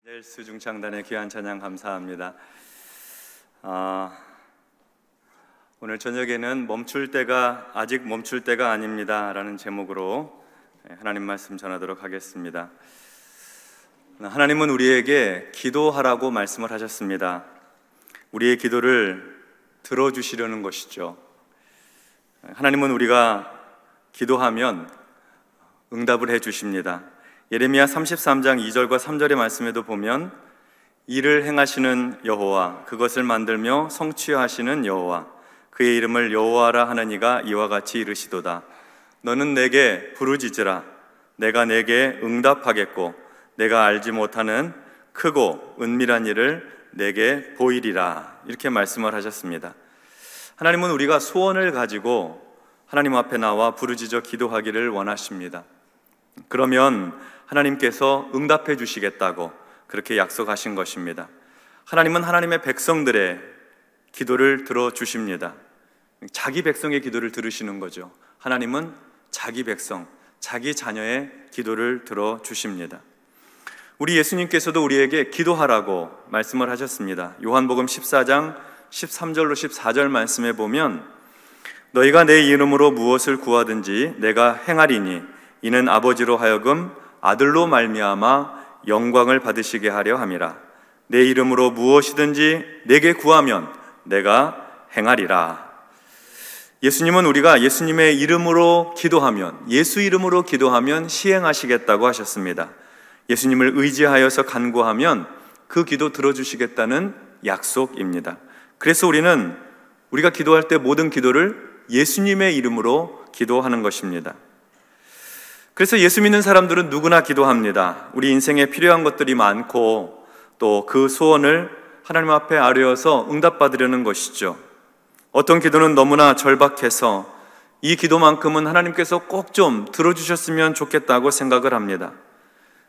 넬스 중창단의 귀한 찬양 감사합니다. 오늘 저녁에는 아직 멈출 때가 아닙니다 라는 제목으로 하나님 말씀 전하도록 하겠습니다. 하나님은 우리에게 기도하라고 말씀을 하셨습니다. 우리의 기도를 들어주시려는 것이죠. 하나님은 우리가 기도하면 응답을 해주십니다. 예레미야 33장 2절과 3절의 말씀에도 보면 이를 행하시는 여호와, 그것을 만들며 성취하여 하시는 여호와, 그의 이름을 여호와라 하느니가 이와 같이 이르시도다. 너는 내게 부르짖으라. 내가 내게 응답하겠고 내가 알지 못하는 크고 은밀한 일을 내게 보이리라. 이렇게 말씀을 하셨습니다. 하나님은 우리가 소원을 가지고 하나님 앞에 나와 부르짖어 기도하기를 원하십니다. 그러면 하나님께서 응답해 주시겠다고 그렇게 약속하신 것입니다. 하나님은 하나님의 백성들의 기도를 들어주십니다. 자기 백성의 기도를 들으시는 거죠. 하나님은 자기 백성, 자기 자녀의 기도를 들어주십니다. 우리 예수님께서도 우리에게 기도하라고 말씀을 하셨습니다. 요한복음 14장 13절로 14절 말씀에 보면 너희가 내 이름으로 무엇을 구하든지 내가 행하리니 이는 아버지로 하여금 아들로 말미암아 영광을 받으시게 하려 함이라. 내 이름으로 무엇이든지 내게 구하면 내가 행하리라. 예수님은 우리가 예수님의 이름으로 기도하면, 예수 이름으로 기도하면 시행하시겠다고 하셨습니다. 예수님을 의지하여서 간구하면 그 기도 들어주시겠다는 약속입니다. 그래서 우리가 기도할 때 모든 기도를 예수님의 이름으로 기도하는 것입니다. 그래서 예수 믿는 사람들은 누구나 기도합니다. 우리 인생에 필요한 것들이 많고 또 그 소원을 하나님 앞에 아뢰어서 응답받으려는 것이죠. 어떤 기도는 너무나 절박해서 이 기도만큼은 하나님께서 꼭 좀 들어주셨으면 좋겠다고 생각을 합니다.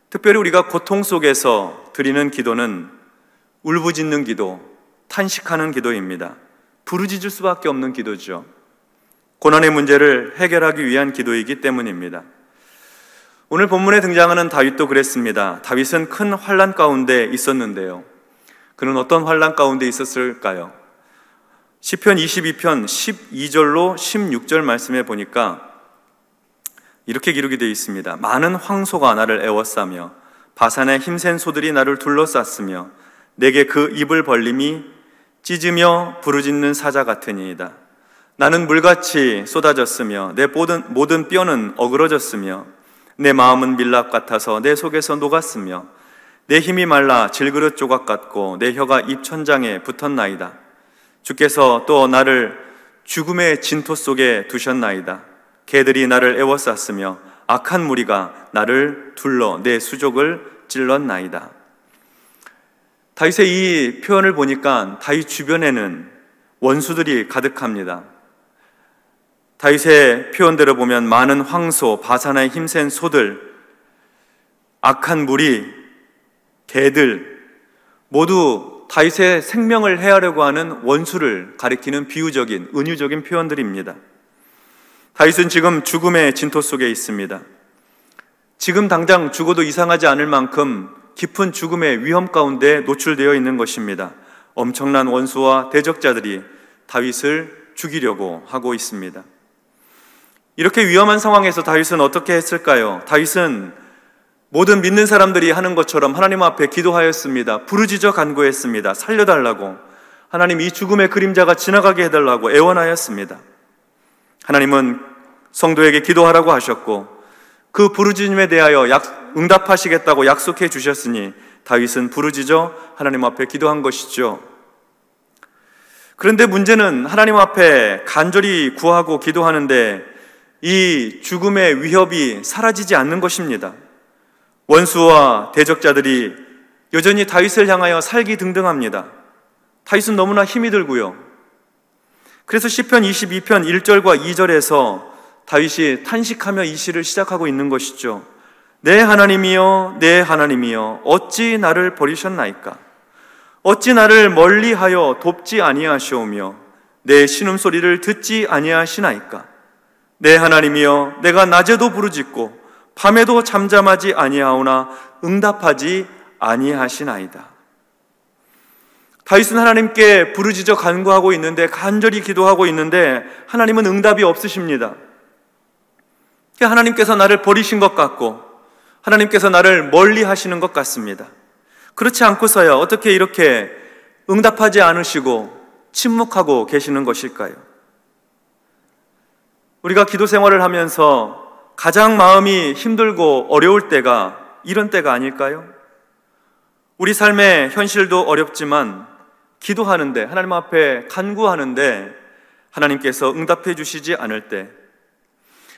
특별히 우리가 고통 속에서 드리는 기도는 울부짖는 기도, 탄식하는 기도입니다. 부르짖을 수밖에 없는 기도죠. 고난의 문제를 해결하기 위한 기도이기 때문입니다. 오늘 본문에 등장하는 다윗도 그랬습니다. 다윗은 큰 환난 가운데 있었는데요. 그는 어떤 환난 가운데 있었을까요? 시편 22편 12절로 16절 말씀에 보니까 이렇게 기록이 되어 있습니다. 많은 황소가 나를 애워싸며 바산의 힘센 소들이 나를 둘러쌌으며 내게 그 입을 벌림이 찢으며 부르짖는 사자 같으니이다. 나는 물같이 쏟아졌으며 내 모든 뼈는 어그러졌으며 내 마음은 밀랍 같아서 내 속에서 녹았으며 내 힘이 말라 질그릇 조각 같고 내 혀가 입천장에 붙었나이다. 주께서 또 나를 죽음의 진토 속에 두셨나이다. 개들이 나를 애워쌌으며 악한 무리가 나를 둘러 내 수족을 찔렀나이다. 다윗의 이 표현을 보니까 다윗 주변에는 원수들이 가득합니다. 다윗의 표현대로 보면 많은 황소, 바산의 힘센 소들, 악한 무리, 개들 모두 다윗의 생명을 해하려고 하는 원수를 가리키는 비유적인, 은유적인 표현들입니다. 다윗은 지금 죽음의 진토 속에 있습니다. 지금 당장 죽어도 이상하지 않을 만큼 깊은 죽음의 위험 가운데 노출되어 있는 것입니다. 엄청난 원수와 대적자들이 다윗을 죽이려고 하고 있습니다. 이렇게 위험한 상황에서 다윗은 어떻게 했을까요? 다윗은 모든 믿는 사람들이 하는 것처럼 하나님 앞에 기도하였습니다. 부르짖어 간구했습니다. 살려달라고, 하나님 이 죽음의 그림자가 지나가게 해달라고 애원하였습니다. 하나님은 성도에게 기도하라고 하셨고 그 부르짖음에 대하여 응답하시겠다고 약속해 주셨으니 다윗은 부르짖어 하나님 앞에 기도한 것이죠. 그런데 문제는 하나님 앞에 간절히 구하고 기도하는데 이 죽음의 위협이 사라지지 않는 것입니다. 원수와 대적자들이 여전히 다윗을 향하여 살기등등합니다. 다윗은 너무나 힘이 들고요. 그래서 시편 22편 1절과 2절에서 다윗이 탄식하며 이 시를 시작하고 있는 것이죠. 내 하나님이여, 내 하나님이여, 어찌 나를 버리셨나이까? 어찌 나를 멀리하여 돕지 아니하시오며 내 신음소리를 듣지 아니하시나이까? 내 하나님이여, 내가 낮에도 부르짖고 밤에도 잠잠하지 아니하오나 응답하지 아니하시나이다. 다윗은 하나님께 부르짖어 간구하고 있는데, 간절히 기도하고 있는데 하나님은 응답이 없으십니다. 하나님께서 나를 버리신 것 같고 하나님께서 나를 멀리 하시는 것 같습니다. 그렇지 않고서야 어떻게 이렇게 응답하지 않으시고 침묵하고 계시는 것일까요? 우리가 기도 생활을 하면서 가장 마음이 힘들고 어려울 때가 이런 때가 아닐까요? 우리 삶의 현실도 어렵지만 기도하는데, 하나님 앞에 간구하는데 하나님께서 응답해 주시지 않을 때,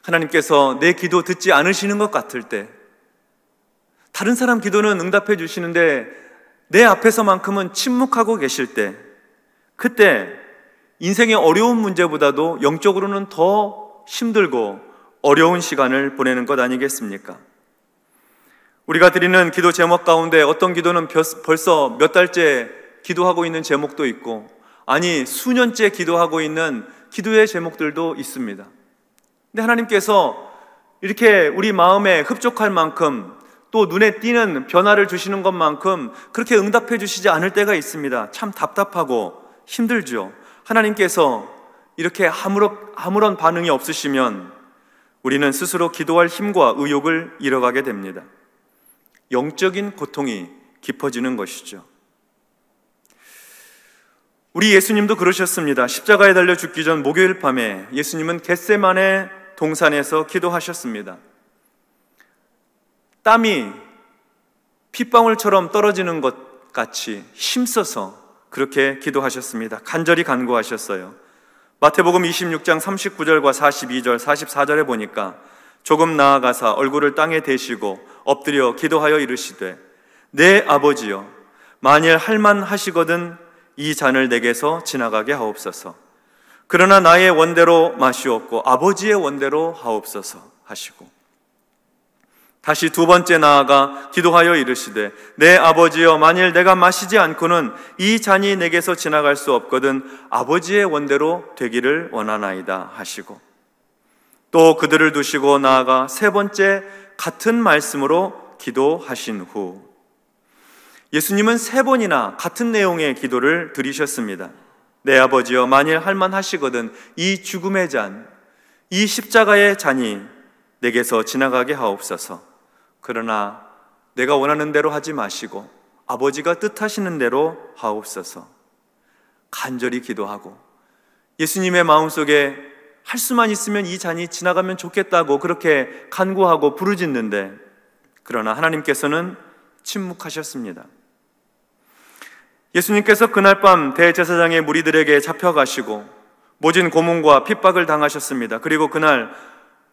하나님께서 내 기도 듣지 않으시는 것 같을 때, 다른 사람 기도는 응답해 주시는데 내 앞에서만큼은 침묵하고 계실 때, 그때 인생의 어려운 문제보다도 영적으로는 더 힘들고 어려운 시간을 보내는 것 아니겠습니까? 우리가 드리는 기도 제목 가운데 어떤 기도는 벌써 몇 달째 기도하고 있는 제목도 있고, 아니 수년째 기도하고 있는 기도의 제목들도 있습니다. 근데 하나님께서 이렇게 우리 마음에 흡족할 만큼, 또 눈에 띄는 변화를 주시는 것만큼 그렇게 응답해 주시지 않을 때가 있습니다. 참 답답하고 힘들죠. 하나님께서 이렇게 아무런 반응이 없으시면 우리는 스스로 기도할 힘과 의욕을 잃어가게 됩니다. 영적인 고통이 깊어지는 것이죠. 우리 예수님도 그러셨습니다. 십자가에 달려 죽기 전 목요일 밤에 예수님은 겟세마네 동산에서 기도하셨습니다. 땀이 핏방울처럼 떨어지는 것 같이 힘써서 그렇게 기도하셨습니다. 간절히 간구하셨어요. 마태복음 26장 39절과 42절, 44절에 보니까 조금 나아가사 얼굴을 땅에 대시고 엎드려 기도하여 이르시되, 내 아버지여, 만일 할만하시거든 이 잔을 내게서 지나가게 하옵소서. 그러나 나의 원대로 마시옵고 아버지의 원대로 하옵소서 하시고, 다시 두 번째 나아가 기도하여 이르시되, 내 아버지여, 만일 내가 마시지 않고는 이 잔이 내게서 지나갈 수 없거든 아버지의 원대로 되기를 원하나이다 하시고, 또 그들을 두시고 나아가 세 번째 같은 말씀으로 기도하신 후 예수님은 세 번이나 같은 내용의 기도를 드리셨습니다. 내 아버지여, 만일 할만하시거든 이 죽음의 잔, 이 십자가의 잔이 내게서 지나가게 하옵소서. 그러나 내가 원하는 대로 하지 마시고 아버지가 뜻하시는 대로 하옵소서. 간절히 기도하고 예수님의 마음속에 할 수만 있으면 이 잔이 지나가면 좋겠다고 그렇게 간구하고 부르짖는데, 그러나 하나님께서는 침묵하셨습니다. 예수님께서 그날 밤 대제사장의 무리들에게 잡혀가시고 모진 고문과 핍박을 당하셨습니다. 그리고 그날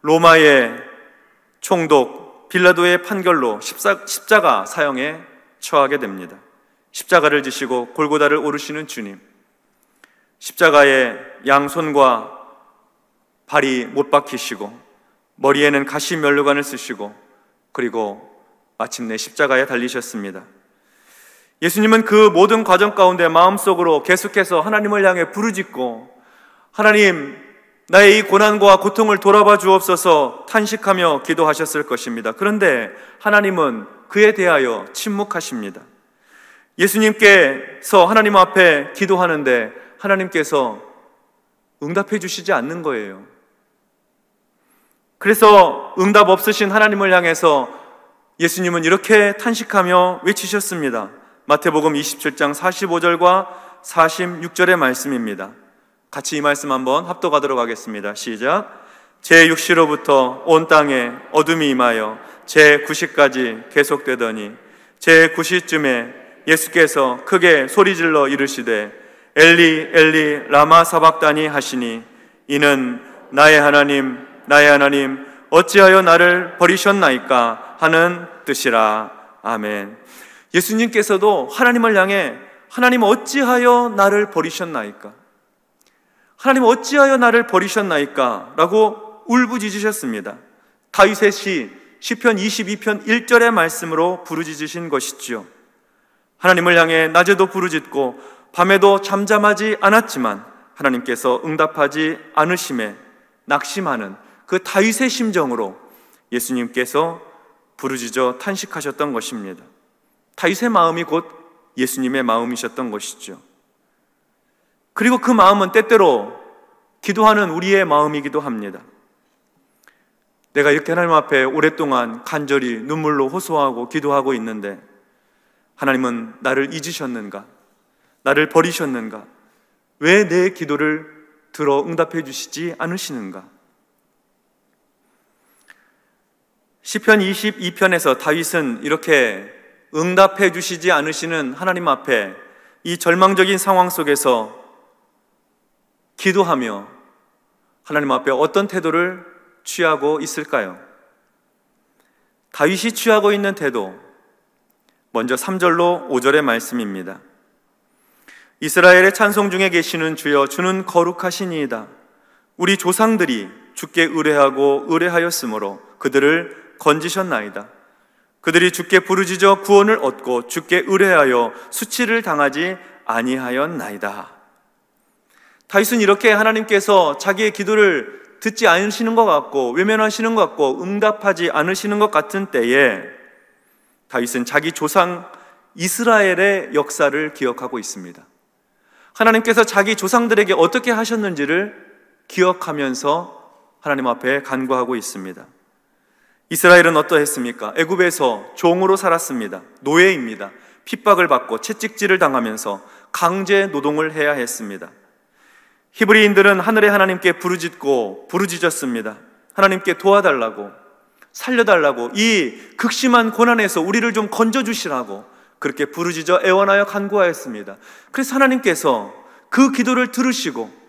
로마의 총독 빌라도의 판결로 십자가 사형에 처하게 됩니다. 십자가를 지시고 골고다를 오르시는 주님, 십자가에 양손과 발이 못 박히시고 머리에는 가시 면류관을 쓰시고 그리고 마침내 십자가에 달리셨습니다. 예수님은 그 모든 과정 가운데 마음속으로 계속해서 하나님을 향해 부르짖고, 하나님, 나의 이 고난과 고통을 돌아봐 주옵소서 탄식하며 기도하셨을 것입니다. 그런데 하나님은 그에 대하여 침묵하십니다. 예수님께서 하나님 앞에 기도하는데 하나님께서 응답해 주시지 않는 거예요. 그래서 응답 없으신 하나님을 향해서 예수님은 이렇게 탄식하며 외치셨습니다. 마태복음 27장 45절과 46절의 말씀입니다. 같이 이 말씀 한번 합독하도록 하겠습니다. 시작. 제6시로부터 온 땅에 어둠이 임하여 제9시까지 계속되더니 제9시쯤에 예수께서 크게 소리질러 이르시되, 엘리 엘리 라마 사박다니 하시니 이는 나의 하나님 나의 하나님 어찌하여 나를 버리셨나이까 하는 뜻이라. 아멘. 예수님께서도 하나님을 향해 하나님 어찌하여 나를 버리셨나이까, 하나님 어찌하여 나를 버리셨나이까 라고 울부짖으셨습니다. 다윗의 시편 22편 1절의 말씀으로 부르짖으신 것이지요. 하나님을 향해 낮에도 부르짖고 밤에도 잠잠하지 않았지만 하나님께서 응답하지 않으심에 낙심하는 그 다윗의 심정으로 예수님께서 부르짖어 탄식하셨던 것입니다. 다윗의 마음이 곧 예수님의 마음이셨던 것이죠. 그리고 그 마음은 때때로 기도하는 우리의 마음이기도 합니다. 내가 이렇게 하나님 앞에 오랫동안 간절히 눈물로 호소하고 기도하고 있는데 하나님은 나를 잊으셨는가? 나를 버리셨는가? 왜 내 기도를 들어 응답해 주시지 않으시는가? 시편 22편에서 다윗은 이렇게 응답해 주시지 않으시는 하나님 앞에 이 절망적인 상황 속에서 기도하며 하나님 앞에 어떤 태도를 취하고 있을까요? 다윗이 취하고 있는 태도, 먼저 3절로 5절의 말씀입니다. 이스라엘의 찬송 중에 계시는 주여, 주는 거룩하시니이다. 우리 조상들이 주께 의뢰하고 의뢰하였으므로 그들을 건지셨나이다. 그들이 주께 부르짖어 구원을 얻고 주께 의뢰하여 수치를 당하지 아니하였나이다. 다윗은 이렇게 하나님께서 자기의 기도를 듣지 않으시는 것 같고 외면하시는 것 같고 응답하지 않으시는 것 같은 때에 다윗은 자기 조상 이스라엘의 역사를 기억하고 있습니다. 하나님께서 자기 조상들에게 어떻게 하셨는지를 기억하면서 하나님 앞에 간구하고 있습니다. 이스라엘은 어떠했습니까? 애굽에서 종으로 살았습니다. 노예입니다. 핍박을 받고 채찍질을 당하면서 강제 노동을 해야 했습니다. 히브리인들은 하늘의 하나님께 부르짖었습니다. 하나님께 도와달라고, 살려달라고, 이 극심한 고난에서 우리를 좀 건져주시라고 그렇게 부르짖어 애원하여 간구하였습니다. 그래서 하나님께서 그 기도를 들으시고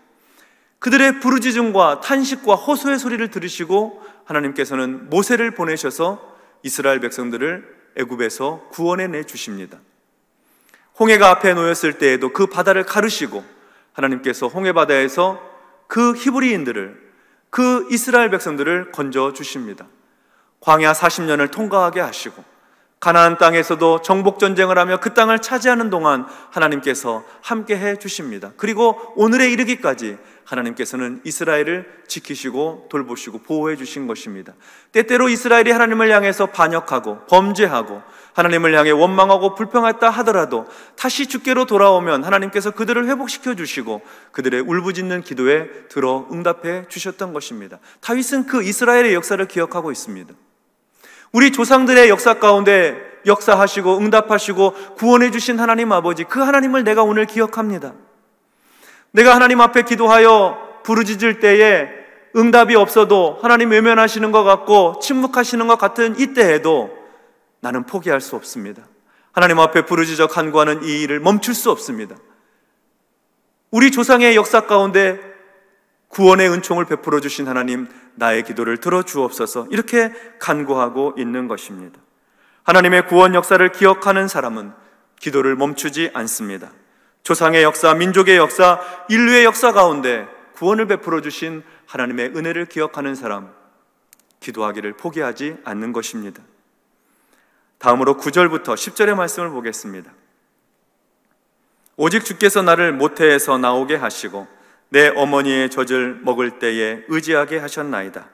그들의 부르짖음과 탄식과 호소의 소리를 들으시고 하나님께서는 모세를 보내셔서 이스라엘 백성들을 애굽에서 구원해내 주십니다. 홍해가 앞에 놓였을 때에도 그 바다를 가르시고 하나님께서 홍해바다에서 그 히브리인들을, 그 이스라엘 백성들을 건져 주십니다. 광야 40년을 통과하게 하시고 가나안 땅에서도 정복전쟁을 하며 그 땅을 차지하는 동안 하나님께서 함께 해 주십니다. 그리고 오늘에 이르기까지 하나님께서는 이스라엘을 지키시고 돌보시고 보호해 주신 것입니다. 때때로 이스라엘이 하나님을 향해서 반역하고 범죄하고 하나님을 향해 원망하고 불평했다 하더라도 다시 주께로 돌아오면 하나님께서 그들을 회복시켜 주시고 그들의 울부짖는 기도에 들어 응답해 주셨던 것입니다. 다윗은 그 이스라엘의 역사를 기억하고 있습니다. 우리 조상들의 역사 가운데 역사하시고 응답하시고 구원해 주신 하나님 아버지, 그 하나님을 내가 오늘 기억합니다. 내가 하나님 앞에 기도하여 부르짖을 때에 응답이 없어도 하나님 외면하시는 것 같고 침묵하시는 것 같은 이때에도 나는 포기할 수 없습니다. 하나님 앞에 부르짖어 간구하는 이 일을 멈출 수 없습니다. 우리 조상의 역사 가운데 구원의 은총을 베풀어 주신 하나님, 나의 기도를 들어주옵소서, 이렇게 간구하고 있는 것입니다. 하나님의 구원 역사를 기억하는 사람은 기도를 멈추지 않습니다. 조상의 역사, 민족의 역사, 인류의 역사 가운데 구원을 베풀어 주신 하나님의 은혜를 기억하는 사람, 기도하기를 포기하지 않는 것입니다. 다음으로 9절부터 10절의 말씀을 보겠습니다. 오직 주께서 나를 모태에서 나오게 하시고 내 어머니의 젖을 먹을 때에 의지하게 하셨나이다.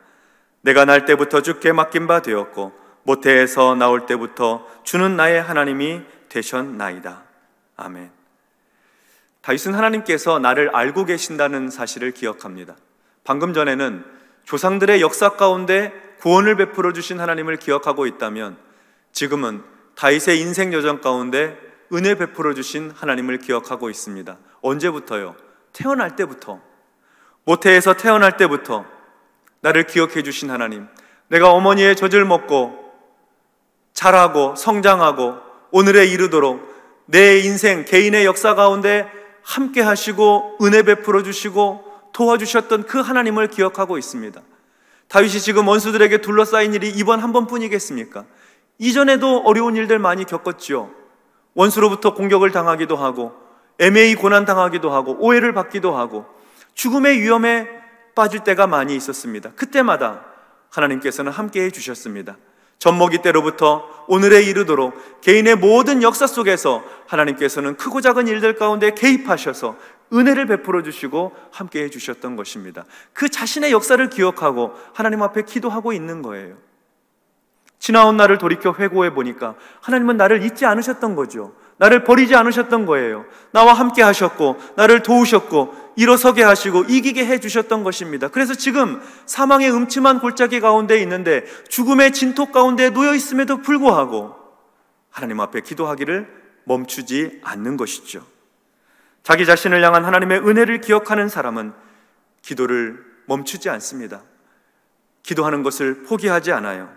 내가 날 때부터 주께 맡긴 바 되었고 모태에서 나올 때부터 주는 나의 하나님이 되셨나이다. 아멘. 다윗은 하나님께서 나를 알고 계신다는 사실을 기억합니다. 방금 전에는 조상들의 역사 가운데 구원을 베풀어 주신 하나님을 기억하고 있다면 지금은 다윗의 인생 여정 가운데 은혜 베풀어 주신 하나님을 기억하고 있습니다. 언제부터요? 태어날 때부터, 모태에서 태어날 때부터 나를 기억해 주신 하나님, 내가 어머니의 젖을 먹고 자라고 성장하고 오늘에 이르도록 내 인생 개인의 역사 가운데 함께 하시고 은혜 베풀어 주시고 도와주셨던 그 하나님을 기억하고 있습니다. 다윗이 지금 원수들에게 둘러싸인 일이 이번 한 번뿐이겠습니까? 이전에도 어려운 일들 많이 겪었지요. 원수로부터 공격을 당하기도 하고 애매히 고난당하기도 하고 오해를 받기도 하고 죽음의 위험에 빠질 때가 많이 있었습니다. 그때마다 하나님께서는 함께해 주셨습니다. 젖먹이 때로부터 오늘에 이르도록 개인의 모든 역사 속에서 하나님께서는 크고 작은 일들 가운데 개입하셔서 은혜를 베풀어 주시고 함께해 주셨던 것입니다. 그 자신의 역사를 기억하고 하나님 앞에 기도하고 있는 거예요. 지나온 나를 돌이켜 회고해 보니까 하나님은 나를 잊지 않으셨던 거죠. 나를 버리지 않으셨던 거예요. 나와 함께 하셨고 나를 도우셨고 일어서게 하시고 이기게 해주셨던 것입니다. 그래서 지금 사망의 음침한 골짜기 가운데 있는데 죽음의 진토 가운데 놓여 있음에도 불구하고 하나님 앞에 기도하기를 멈추지 않는 것이죠. 자기 자신을 향한 하나님의 은혜를 기억하는 사람은 기도를 멈추지 않습니다. 기도하는 것을 포기하지 않아요.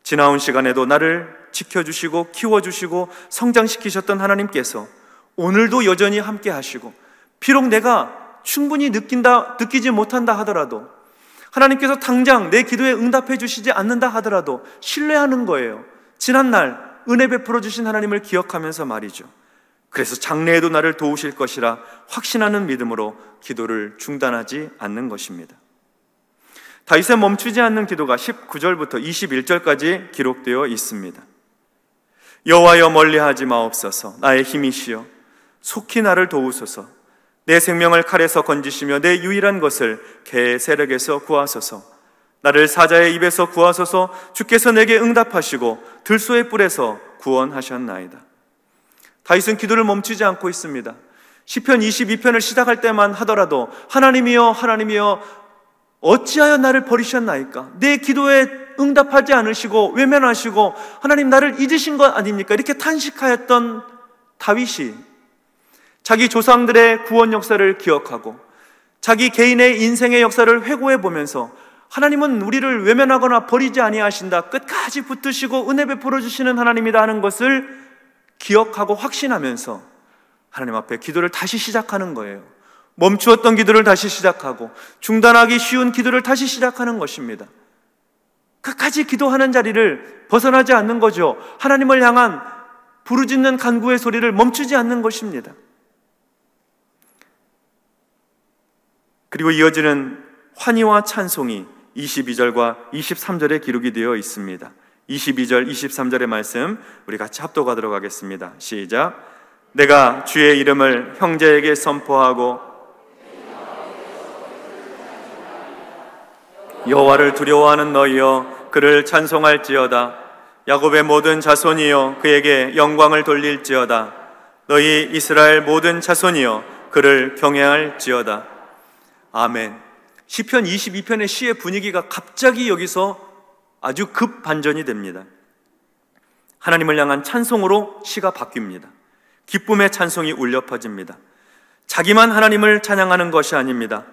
지나온 시간에도 나를 지켜주시고 키워주시고 성장시키셨던 하나님께서 오늘도 여전히 함께 하시고, 비록 내가 충분히 느끼지 못한다 하더라도, 하나님께서 당장 내 기도에 응답해 주시지 않는다 하더라도 신뢰하는 거예요. 지난날 은혜 베풀어 주신 하나님을 기억하면서 말이죠. 그래서 장래에도 나를 도우실 것이라 확신하는 믿음으로 기도를 중단하지 않는 것입니다. 다윗의 멈추지 않는 기도가 19절부터 21절까지 기록되어 있습니다. 여호와여 멀리하지 마옵소서. 나의 힘이시여 속히 나를 도우소서. 내 생명을 칼에서 건지시며 내 유일한 것을 개의 세력에서 구하소서. 나를 사자의 입에서 구하소서. 주께서 내게 응답하시고 들소의 뿔에서 구원하셨나이다. 다윗은 기도를 멈추지 않고 있습니다. 시편 22편을 시작할 때만 하더라도 하나님이여 하나님이여 어찌하여 나를 버리셨나이까? 내 기도에 응답하지 않으시고 외면하시고 하나님 나를 잊으신 것 아닙니까? 이렇게 탄식하였던 다윗이 자기 조상들의 구원 역사를 기억하고 자기 개인의 인생의 역사를 회고해 보면서 하나님은 우리를 외면하거나 버리지 아니하신다, 끝까지 붙드시고 은혜 베풀어 주시는 하나님이다 하는 것을 기억하고 확신하면서 하나님 앞에 기도를 다시 시작하는 거예요. 멈추었던 기도를 다시 시작하고 중단하기 쉬운 기도를 다시 시작하는 것입니다. 끝까지 기도하는 자리를 벗어나지 않는 거죠. 하나님을 향한 부르짖는 간구의 소리를 멈추지 않는 것입니다. 그리고 이어지는 환희와 찬송이 22절과 23절에 기록이 되어 있습니다. 22절, 23절의 말씀 우리 같이 합독하도록 하겠습니다. 시작. 내가 주의 이름을 형제에게 선포하고 여호와를 두려워하는 너희여 그를 찬송할지어다. 야곱의 모든 자손이여 그에게 영광을 돌릴지어다. 너희 이스라엘 모든 자손이여 그를 경외할지어다. 아멘. 시편 22편의 시의 분위기가 갑자기 여기서 아주 급 반전이 됩니다. 하나님을 향한 찬송으로 시가 바뀝니다. 기쁨의 찬송이 울려 퍼집니다. 자기만 하나님을 찬양하는 것이 아닙니다.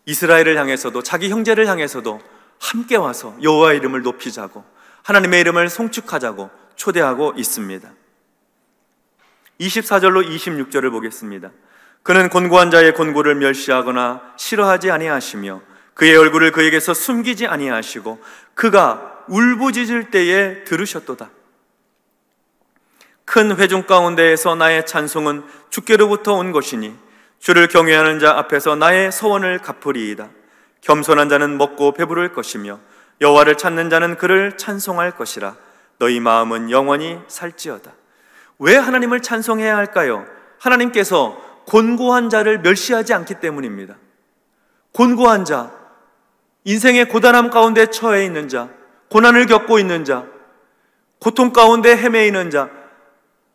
이스라엘을 향해서도 자기 형제를 향해서도 함께 와서 여호와의 이름을 높이자고 하나님의 이름을 송축하자고 초대하고 있습니다. 24절로 26절을 보겠습니다. 그는 곤고한 자의 곤고를 멸시하거나 싫어하지 아니하시며 그의 얼굴을 그에게서 숨기지 아니하시고 그가 울부짖을 때에 들으셨도다. 큰 회중 가운데에서 나의 찬송은 주께로부터 온 것이니 주를 경외하는 자 앞에서 나의 소원을 갚으리이다. 겸손한 자는 먹고 배부를 것이며 여호와를 찾는 자는 그를 찬송할 것이라. 너희 마음은 영원히 살지어다. 왜 하나님을 찬송해야 할까요? 하나님께서 곤고한 자를 멸시하지 않기 때문입니다. 곤고한 자, 인생의 고단함 가운데 처해 있는 자, 고난을 겪고 있는 자, 고통 가운데 헤매이는 자,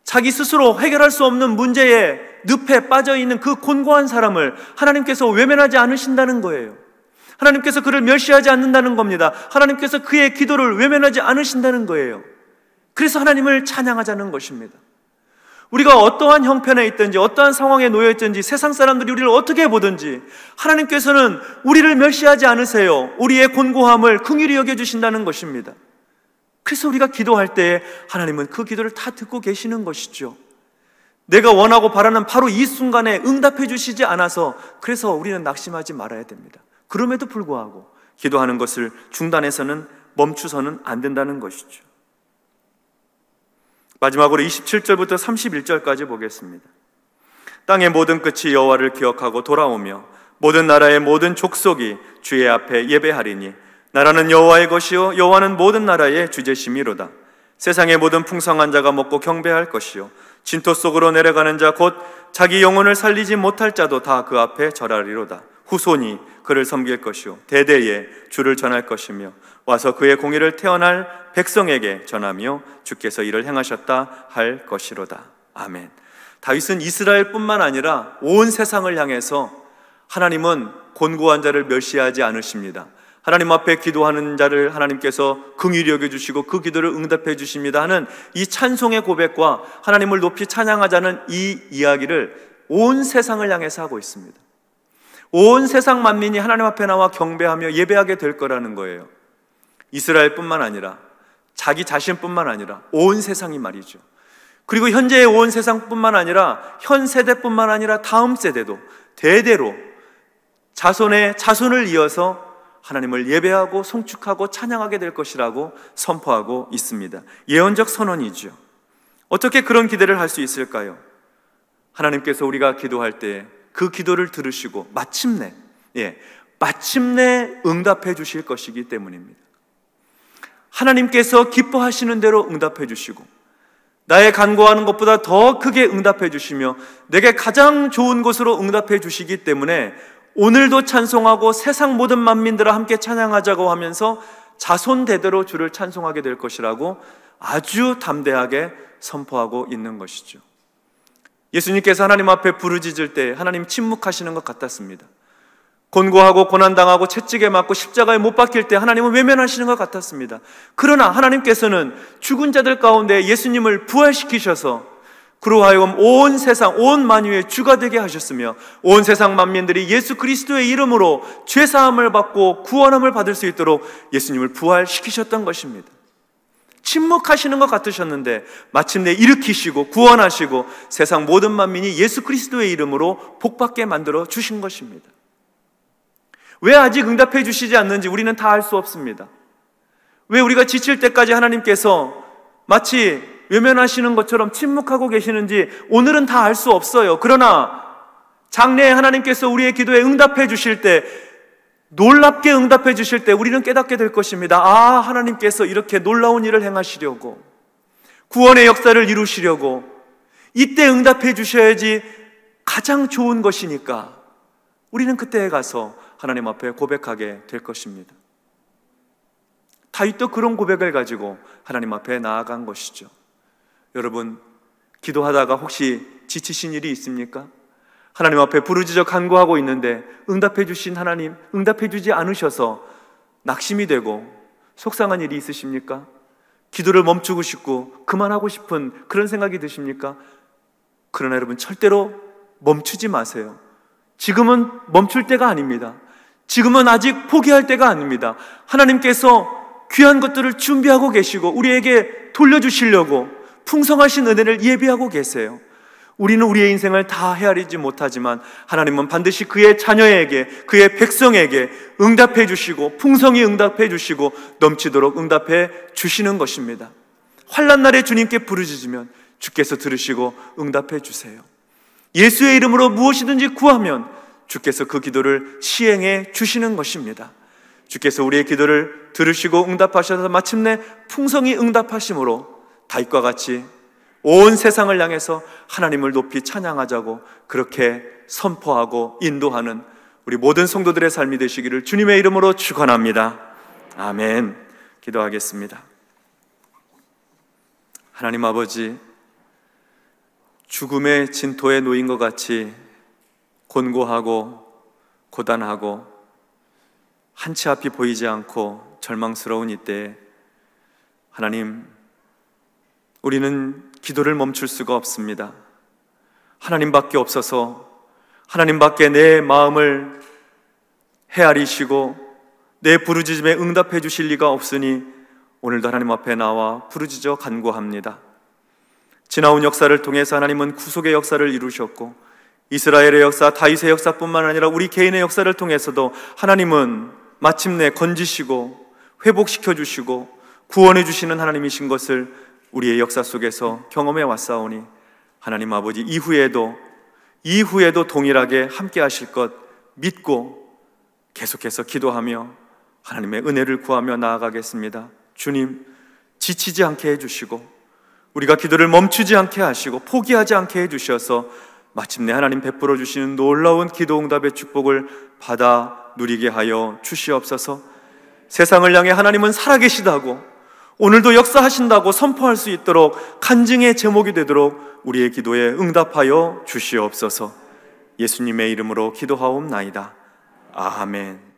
자기 스스로 해결할 수 없는 문제에 늪에 빠져있는 그 곤고한 사람을 하나님께서 외면하지 않으신다는 거예요. 하나님께서 그를 멸시하지 않는다는 겁니다. 하나님께서 그의 기도를 외면하지 않으신다는 거예요. 그래서 하나님을 찬양하자는 것입니다. 우리가 어떠한 형편에 있든지 어떠한 상황에 놓여 있든지 세상 사람들이 우리를 어떻게 보든지 하나님께서는 우리를 멸시하지 않으세요. 우리의 곤고함을 긍휼히 여겨주신다는 것입니다. 그래서 우리가 기도할 때 하나님은 그 기도를 다 듣고 계시는 것이죠. 내가 원하고 바라는 바로 이 순간에 응답해 주시지 않아서 그래서 우리는 낙심하지 말아야 됩니다. 그럼에도 불구하고 기도하는 것을 중단해서는 멈추서는 안 된다는 것이죠. 마지막으로 27절부터 31절까지 보겠습니다. 땅의 모든 끝이 여호와를 기억하고 돌아오며 모든 나라의 모든 족속이 주의 앞에 예배하리니 나라는 여호와의 것이요 여호와는 모든 나라의 주제심이로다. 세상의 모든 풍성한 자가 먹고 경배할 것이요 진토 속으로 내려가는 자 곧 자기 영혼을 살리지 못할 자도 다 그 앞에 절하리로다. 후손이 그를 섬길 것이요 대대에 주를 전할 것이며 와서 그의 공의를 태어날 백성에게 전하며 주께서 이를 행하셨다 할 것이로다. 아멘. 다윗은 이스라엘뿐만 아니라 온 세상을 향해서 하나님은 곤고한 자를 멸시하지 않으십니다. 하나님 앞에 기도하는 자를 하나님께서 긍휼히 여겨주시고 그 기도를 응답해 주십니다 하는 이 찬송의 고백과 하나님을 높이 찬양하자는 이 이야기를 온 세상을 향해서 하고 있습니다. 온 세상 만민이 하나님 앞에 나와 경배하며 예배하게 될 거라는 거예요. 이스라엘뿐만 아니라 자기 자신뿐만 아니라 온 세상이 말이죠. 그리고 현재의 온 세상뿐만 아니라 현 세대뿐만 아니라 다음 세대도 대대로 자손의 자손을 이어서 하나님을 예배하고 송축하고 찬양하게 될 것이라고 선포하고 있습니다. 예언적 선언이죠. 어떻게 그런 기대를 할 수 있을까요? 하나님께서 우리가 기도할 때 그 기도를 들으시고 마침내 응답해 주실 것이기 때문입니다. 하나님께서 기뻐하시는 대로 응답해 주시고 나의 간구하는 것보다 더 크게 응답해 주시며 내게 가장 좋은 곳으로 응답해 주시기 때문에 오늘도 찬송하고 세상 모든 만민들과 함께 찬양하자고 하면서 자손 대대로 주를 찬송하게 될 것이라고 아주 담대하게 선포하고 있는 것이죠. 예수님께서 하나님 앞에 부르짖을 때 하나님 침묵하시는 것 같았습니다. 곤고하고 고난당하고 채찍에 맞고 십자가에 못 박힐 때 하나님은 외면하시는 것 같았습니다. 그러나 하나님께서는 죽은 자들 가운데 예수님을 부활시키셔서 그로 하여금 온 세상 온 만유의 주가 되게 하셨으며 온 세상 만민들이 예수 그리스도의 이름으로 죄사함을 받고 구원함을 받을 수 있도록 예수님을 부활시키셨던 것입니다. 침묵하시는 것 같으셨는데 마침내 일으키시고 구원하시고 세상 모든 만민이 예수 그리스도의 이름으로 복받게 만들어 주신 것입니다. 왜 아직 응답해 주시지 않는지 우리는 다 알 수 없습니다. 왜 우리가 지칠 때까지 하나님께서 마치 외면하시는 것처럼 침묵하고 계시는지 오늘은 다 알 수 없어요. 그러나 장래에 하나님께서 우리의 기도에 응답해 주실 때, 놀랍게 응답해 주실 때 우리는 깨닫게 될 것입니다. 아, 하나님께서 이렇게 놀라운 일을 행하시려고, 구원의 역사를 이루시려고 이때 응답해 주셔야지 가장 좋은 것이니까 우리는 그때에 가서 하나님 앞에 고백하게 될 것입니다. 다윗도 그런 고백을 가지고 하나님 앞에 나아간 것이죠. 여러분, 기도하다가 혹시 지치신 일이 있습니까? 하나님 앞에 부르짖어 간구하고 있는데 응답해 주신 하나님, 응답해 주지 않으셔서 낙심이 되고 속상한 일이 있으십니까? 기도를 멈추고 싶고 그만하고 싶은 그런 생각이 드십니까? 그러나 여러분, 절대로 멈추지 마세요. 지금은 멈출 때가 아닙니다. 지금은 아직 포기할 때가 아닙니다. 하나님께서 귀한 것들을 준비하고 계시고 우리에게 돌려주시려고 풍성하신 은혜를 예비하고 계세요. 우리는 우리의 인생을 다 헤아리지 못하지만 하나님은 반드시 그의 자녀에게, 그의 백성에게 응답해 주시고 풍성히 응답해 주시고 넘치도록 응답해 주시는 것입니다. 환난 날에 주님께 부르짖으면 주께서 들으시고 응답해 주세요. 예수의 이름으로 무엇이든지 구하면 주께서 그 기도를 시행해 주시는 것입니다. 주께서 우리의 기도를 들으시고 응답하셔서 마침내 풍성히 응답하심으로 다윗과 같이 온 세상을 향해서 하나님을 높이 찬양하자고 그렇게 선포하고 인도하는 우리 모든 성도들의 삶이 되시기를 주님의 이름으로 축원합니다. 아멘. 기도하겠습니다. 하나님 아버지, 죽음의 진토에 놓인 것 같이 곤고하고 고단하고 한치 앞이 보이지 않고 절망스러운 이때에 하나님, 우리는 기도를 멈출 수가 없습니다. 하나님밖에 없어서, 하나님밖에 내 마음을 헤아리시고 내 부르짖음에 응답해 주실 리가 없으니 오늘도 하나님 앞에 나와 부르짖어 간구합니다. 지나온 역사를 통해서 하나님은 구속의 역사를 이루셨고 이스라엘의 역사, 다윗의 역사뿐만 아니라 우리 개인의 역사를 통해서도 하나님은 마침내 건지시고 회복시켜 주시고 구원해 주시는 하나님이신 것을 우리의 역사 속에서 경험해 왔사오니 하나님 아버지, 이후에도 동일하게 함께 하실 것 믿고 계속해서 기도하며 하나님의 은혜를 구하며 나아가겠습니다. 주님, 지치지 않게 해주시고 우리가 기도를 멈추지 않게 하시고 포기하지 않게 해주셔서 마침내 하나님 베풀어 주시는 놀라운 기도 응답의 축복을 받아 누리게 하여 주시옵소서. 세상을 향해 하나님은 살아계시다고, 오늘도 역사하신다고 선포할 수 있도록 간증의 제목이 되도록 우리의 기도에 응답하여 주시옵소서. 예수님의 이름으로 기도하옵나이다. 아멘.